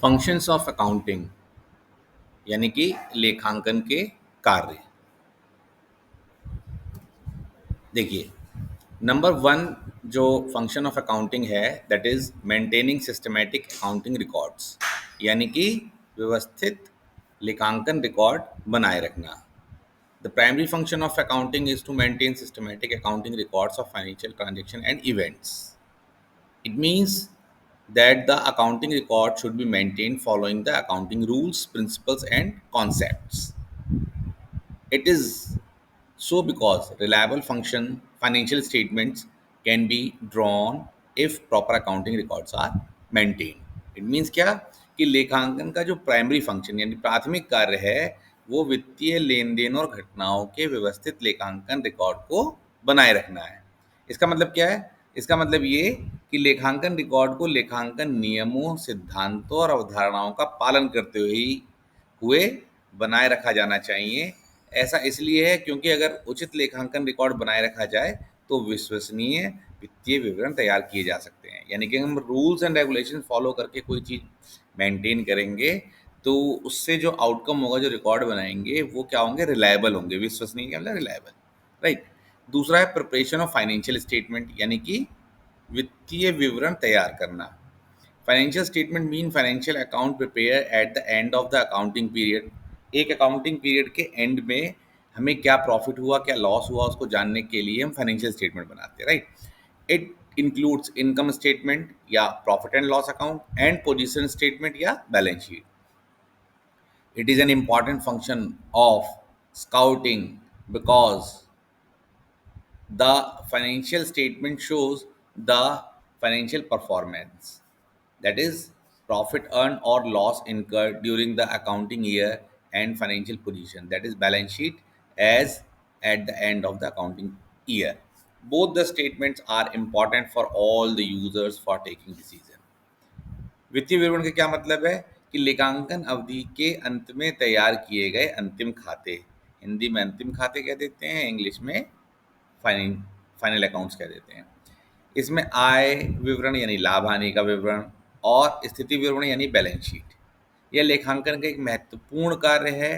Functions of accounting यानी कि लेखांकन के कार्य। देखिए, नंबर वन जो फंक्शन ऑफ अकाउंटिंग है that is maintaining systematic accounting records, यानी कि व्यवस्थित लेखांकन रिकॉर्ड बनाए रखना। The primary function of accounting is to maintain systematic accounting records of financial transaction and events. It means that the accounting record should be maintained following the accounting rules, principles, and concepts. It is so because reliable function financial statements can be drawn if proper accounting records are maintained. It means क्या कि लेखांकन का जो primary function यानी प्राथमिक कार्य है वो वित्तीय लेन देन और घटनाओं के व्यवस्थित लेखांकन रिकॉर्ड को बनाए रखना है। इसका मतलब क्या है? इसका मतलब ये कि लेखांकन रिकॉर्ड को लेखांकन नियमों, सिद्धांतों और अवधारणाओं का पालन करते हुए बनाए रखा जाना चाहिए। ऐसा इसलिए है क्योंकि अगर उचित लेखांकन रिकॉर्ड बनाए रखा जाए तो विश्वसनीय वित्तीय विवरण तैयार किए जा सकते हैं। यानी कि हम रूल्स एंड रेगुलेशन फॉलो करके कोई चीज़ मेंटेन करेंगे तो उससे जो आउटकम होगा, जो रिकॉर्ड बनाएंगे वो क्या होंगे? रिलायबल होंगे। विश्वसनीय क्या मतलब? Reliable, right. दूसरा है प्रिपरेशन ऑफ फाइनेंशियल स्टेटमेंट, यानी कि वित्तीय विवरण तैयार करना। Financial statement mean financial account prepare at the end of the accounting period. एक अकाउंटिंग पीरियड के एंड में हमें क्या प्रॉफिट हुआ, क्या लॉस हुआ, उसको जानने के लिए हम फाइनेंशियल स्टेटमेंट बनाते हैं, right. It includes income statement या profit and loss account and position statement या balance sheet. It is an important function of scouting because the financial statement shows the financial performance, that is profit earned or loss incurred during the accounting year, and financial position, that is balance sheet, as at the end of the accounting year. Both the statements are important for all the users for taking decision. वित्तीय विवरण का क्या मतलब है? कि लेखांकन अवधि के अंत में तैयार किए गए अंतिम खाते, हिंदी में अंतिम खाते कह देते हैं, इंग्लिश में फाइनल अकाउंट्स कह देते हैं। इसमें आय विवरण यानी लाभ हानि का विवरण और स्थिति विवरण यानी बैलेंस शीट, यह लेखांकन का एक महत्वपूर्ण कार्य है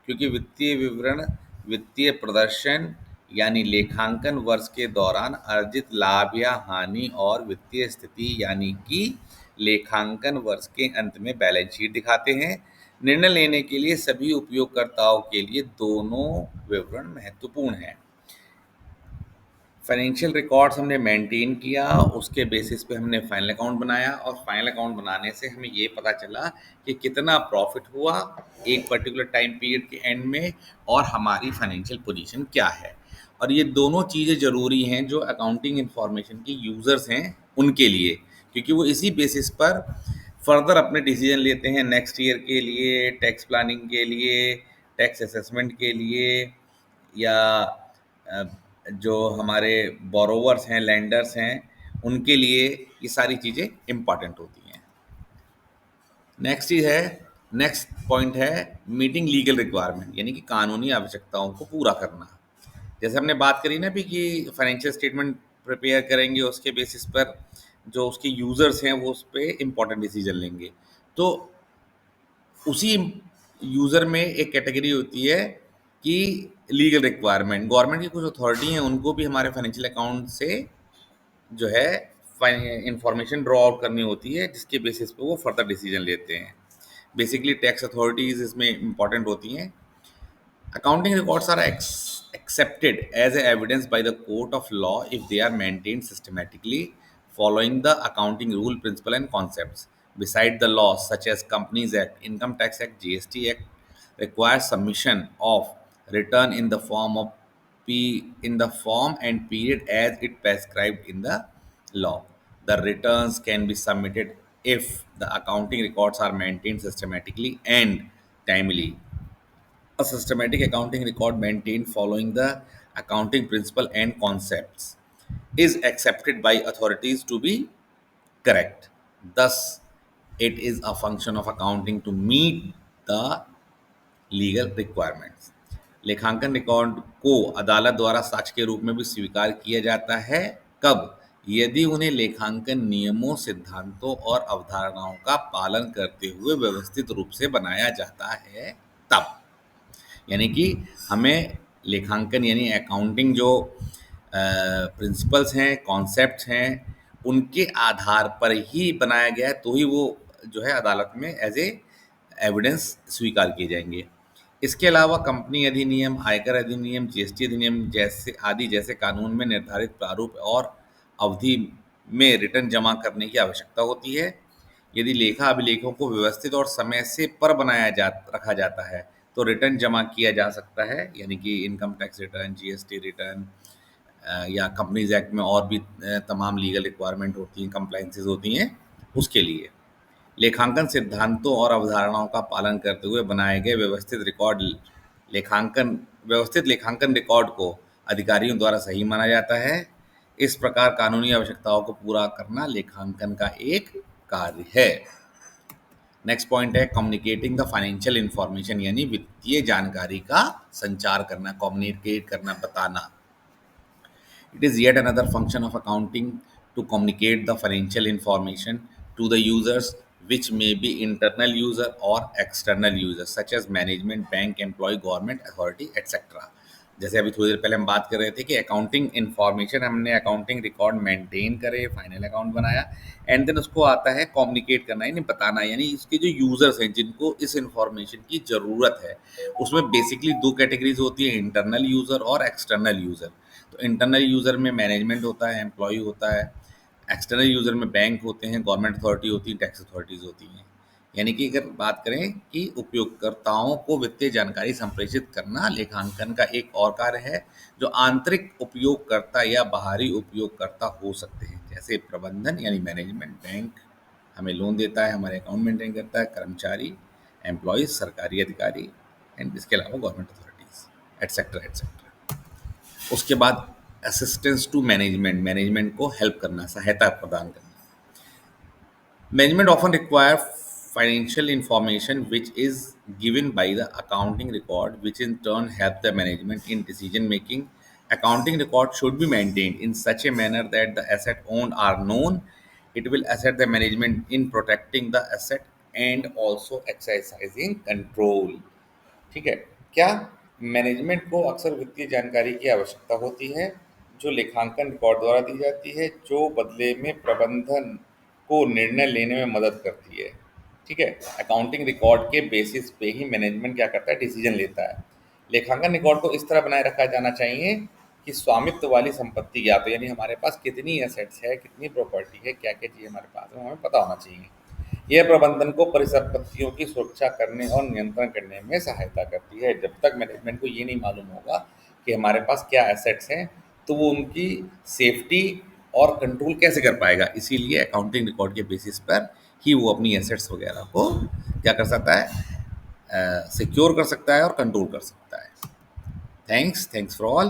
क्योंकि वित्तीय विवरण वित्तीय प्रदर्शन यानी लेखांकन वर्ष के दौरान अर्जित लाभ या हानि और वित्तीय स्थिति यानी कि लेखांकन वर्ष के अंत में बैलेंस शीट दिखाते हैं। निर्णय लेने के लिए सभी उपयोगकर्ताओं के लिए दोनों विवरण महत्वपूर्ण हैं। फाइनेंशियल रिकॉर्ड्स हमने मेंटेन किया, उसके बेसिस पे हमने फाइनल अकाउंट बनाया और फाइनल अकाउंट बनाने से हमें ये पता चला कि कितना प्रॉफिट हुआ एक पर्टिकुलर टाइम पीरियड के एंड में और हमारी फाइनेंशियल पोजीशन क्या है। और ये दोनों चीज़ें ज़रूरी हैं जो अकाउंटिंग इंफॉर्मेशन के यूज़र्स हैं उनके लिए, क्योंकि वो इसी बेसिस पर फर्दर अपने डिसीजन लेते हैं नेक्स्ट ईयर के लिए, टैक्स प्लानिंग के लिए, टैक्स असेसमेंट के लिए, या जो हमारे बोरोवर्स हैं, लैंडर्स हैं, उनके लिए ये सारी चीज़ें इम्पॉर्टेंट होती हैं। नेक्स्ट चीज़ है, नेक्स्ट पॉइंट है मीटिंग लीगल रिक्वायरमेंट, यानी कि कानूनी आवश्यकताओं को पूरा करना। जैसे हमने बात करी ना भी कि फाइनेंशियल स्टेटमेंट प्रिपेयर करेंगे, उसके बेसिस पर जो उसके यूज़र्स हैं वो उस पर इम्पॉर्टेंट डिसीजन लेंगे। तो उसी यूज़र में एक कैटेगरी होती है कि लीगल रिक्वायरमेंट, गवर्नमेंट की कुछ अथॉरिटी हैं उनको भी हमारे फाइनेंशियल अकाउंट से जो है इंफॉर्मेशन ड्रॉ आउट करनी होती है, जिसके बेसिस पे वो फर्दर डिसीजन लेते हैं। बेसिकली टैक्स अथॉरिटीज़ इसमें इम्पॉर्टेंट होती हैं। Accounting records are accepted as a evidence by the court of law if they are maintained systematically, following the accounting rule, principle, and concepts. Beside the laws such as Companies Act, Income Tax Act, GST Act requires submission of return in the form of in the form and period as it prescribed in the law. The returns can be submitted if the accounting records are maintained systematically and timely. A systematic accounting record maintained following the accounting principle and concepts is accepted by authorities to be correct. Thus, it is a function of accounting to meet the legal requirements. लेखांकन record को अदालत द्वारा साक्ष्य के रूप में भी स्वीकार किया जाता है। कब? यदि उन्हें लेखांकन नियमों, सिद्धांतों और अवधारणाओं का पालन करते हुए व्यवस्थित रूप से बनाया जाता है तब। यानी कि हमें लेखांकन यानी अकाउंटिंग जो प्रिंसिपल्स हैं, कॉन्सेप्ट्स हैं, उनके आधार पर ही बनाया गया है, तो ही वो जो है अदालत में एज ए एविडेंस स्वीकार किए जाएंगे। इसके अलावा कंपनी अधिनियम, आयकर अधिनियम, जीएसटी अधिनियम जैसे आदि जैसे कानून में निर्धारित प्रारूप और अवधि में रिटर्न जमा करने की आवश्यकता होती है। यदि लेखा अभिलेखों को व्यवस्थित और समय से पर बनाया जा रखा जाता है तो रिटर्न जमा किया जा सकता है, यानी कि income tax return, GST return, या कंपनीज एक्ट में और भी तमाम लीगल रिक्वायरमेंट होती हैं, कंप्लाइंसेस होती हैं, उसके लिए लेखांकन सिद्धांतों और अवधारणाओं का पालन करते हुए बनाए गए व्यवस्थित लेखांकन रिकॉर्ड को अधिकारियों द्वारा सही माना जाता है। इस प्रकार कानूनी आवश्यकताओं को पूरा करना लेखांकन का एक कार्य है। नेक्स्ट पॉइंट है कम्युनिकेटिंग द फाइनेंशियल इंफॉर्मेशन, यानी वित्तीय जानकारी का संचार करना, कम्युनिकेट करना, बताना। It is yet another function of accounting to communicate the financial information to the users, which may be internal user or external users, such as management, bank, employee, government authority, etc. जैसे अभी थोड़ी देर पहले हम बात कर रहे थे कि अकाउंटिंग इन्फॉर्मेशन, हमने अकाउंटिंग रिकॉर्ड मेंटेन करे, फाइनल अकाउंट बनाया, एंड देन उसको आता है कम्युनिकेट करना, यानी बताना, यानी इसके जो यूज़र्स हैं जिनको इस इन्फॉर्मेशन की ज़रूरत है, उसमें बेसिकली दो कैटेगरीज होती है, इंटरनल यूज़र और एक्सटर्नल यूज़र। तो इंटरनल यूज़र में मैनेजमेंट होता है, एम्प्लॉय होता है। एक्सटर्नल यूज़र में बैंक होते हैं, गवर्नमेंट अथॉरिटी होती है, टैक्स अथॉरिटीज़ होती हैं। यानी कि अगर बात करें कि उपयोगकर्ताओं को वित्तीय जानकारी संप्रेषित करना लेखांकन का एक और कार्य है, जो आंतरिक उपयोगकर्ता या बाहरी उपयोगकर्ता हो सकते हैं, जैसे प्रबंधन यानी मैनेजमेंट, बैंक हमें लोन देता है, हमारे अकाउंट मेंटेन करता है, कर्मचारी, एम्प्लॉयज़, सरकारी अधिकारी, एंड इसके अलावा गवर्नमेंट अथॉरिटीज़, एट्सेट्रा एट्सेट्रा। उसके बाद असिस्टेंस टू मैनेजमेंट, मैनेजमेंट को हेल्प करना, सहायता प्रदान करना। Management often require financial information which is given by the accounting record, which in turn help the management in decision making. Accounting record should be maintained in such a manner that the asset owned are known. It will assist the management in protecting the asset and also exercising control. ठीक है। क्या management को अक्सर वित्तीय जानकारी की आवश्यकता होती है जो लेखांकन रिकॉर्ड द्वारा दी जाती है, जो बदले में प्रबंधन को निर्णय लेने में मदद करती है। ठीक है। अकाउंटिंग रिकॉर्ड के बेसिस पे ही मैनेजमेंट क्या करता है, डिसीजन लेता है। लेखांकन रिकॉर्ड को इस तरह बनाए रखा जाना चाहिए कि स्वामित्व वाली संपत्ति ज्ञात हो, यानी हमारे पास कितनी एसेट्स है, कितनी प्रॉपर्टी है, क्या क्या चीज़ हमारे पास है, हमें पता होना चाहिए। यह प्रबंधन को परिसंपत्तियों की सुरक्षा करने और नियंत्रण करने में सहायता करती है। जब तक मैनेजमेंट को ये नहीं मालूम होगा कि हमारे पास क्या एसेट्स हैं, तो वो उनकी सेफ्टी और कंट्रोल कैसे कर पाएगा। इसीलिए अकाउंटिंग रिकॉर्ड के बेसिस पर ही वो अपनी एसेट्स वगैरह को क्या कर सकता है, सिक्योर कर सकता है और कंट्रोल कर सकता है। Thanks for all.